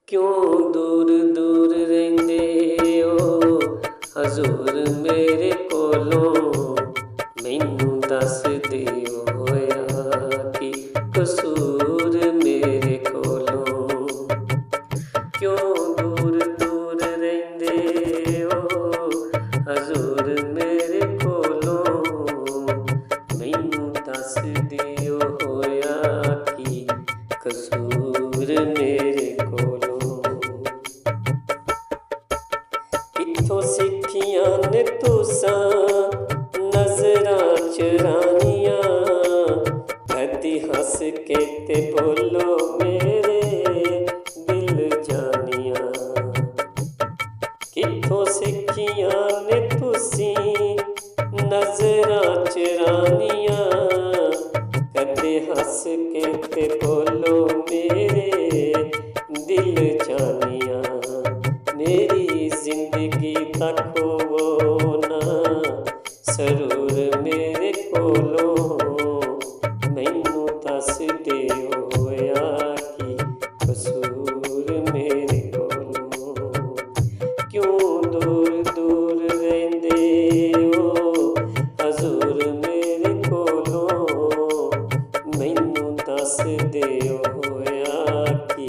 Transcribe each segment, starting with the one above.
क्यों दूर दूर रहिंदे हो हजूर मेरे कोलों, मैनू दस दिओ होया कि कसूर मेरे कोलों। क्यों दूर दूर रहिंदे हो हजूर मेरे कोलों, मैनू दस दिओ होया कि कसूर मेरे कोलों। कित्थों सिक्खियां ने तुसां नज़रां चुरानियां, कदी हस के ते बोलो मेरे दिल जानियां। कित्थों सिक्खियां ने तुसीं नज़रां चुरानियां, कदी हस के ते बोलो मेरे दिल जानियां। मेरी जिंदगी दा खोवो ना सरूर मेरे कोलों, मैनू दस दिओ होया कि कसूर मेरे कोलों। क्यों दूर दूर रहिंदे हो हजूर मेरे कोलों, मैनू दस दिओ होया कि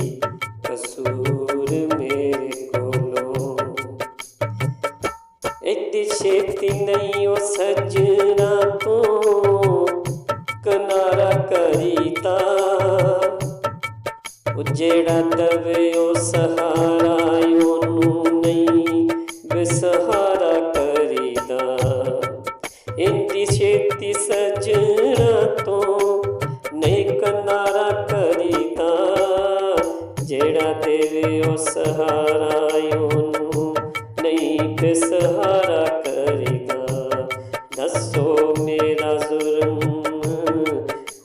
कसूर मेरे कोलों। एड्डी छेती नहीं ओ सजना तो किनारा करीदा, जेड़ा दवे ओ सहारा ओनू नहीं बेसहारा करीदा। एड्डी छेती सजना तो नहीं किनारा करीदा, जेड़ा देवे ओ सहारा ओनू नहीं बेसहारा करेगा। दसो मेरा जुर्म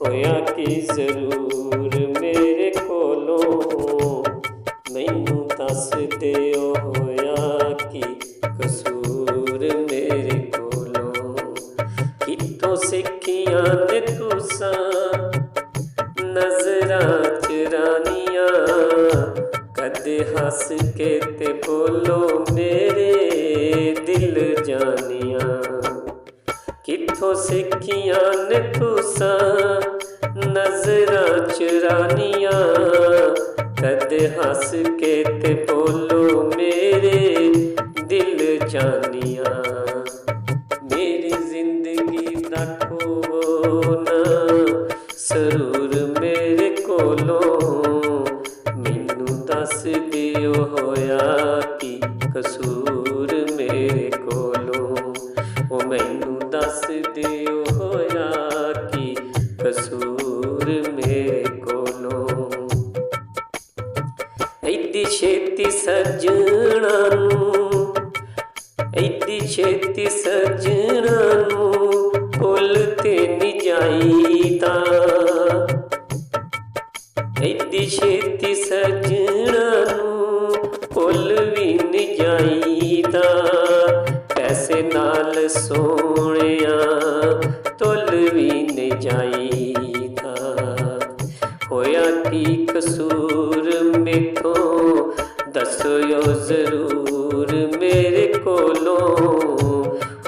होया कि जरूर मेरे कोलों, मैनू दस दिओ होया कि कसूर मेरे कोलों। कित्थों सिक्खियां ने तुसां नज़रां चुरानियां, कदे हस के ते बोलो मेरे दिल जानियां। कित्थों सिक्खियां ने तुसां नज़रां चुरानियां, कदे हस के ते बोलो मेरे दिल जानियां। मेरी जिंदगी दा खोवो ना सरूर मेरे कोलों, मैनू दस दिओ होया कि कसूर मेरे कोलों। ओ मैनू दस दिओ होया कि कसूर मेरे कोलों। एड्डी छेती सजना नूं, एड्डी छेती सजना नूं भुल ते नी जाईदा। एड्डी छेती सजना नूं भुल भी नी जाईदा। पैसे नाल सोहणिया तुल भी नी जाईदा। होया कि कसूर मेथों दसो जरूर मेरे कोलों।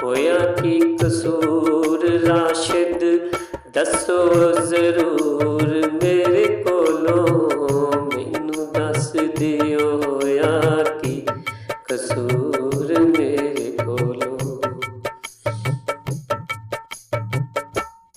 होया कि कसूर राशिद दसो जरूर मेरे कोलों, मैनू दस दिओ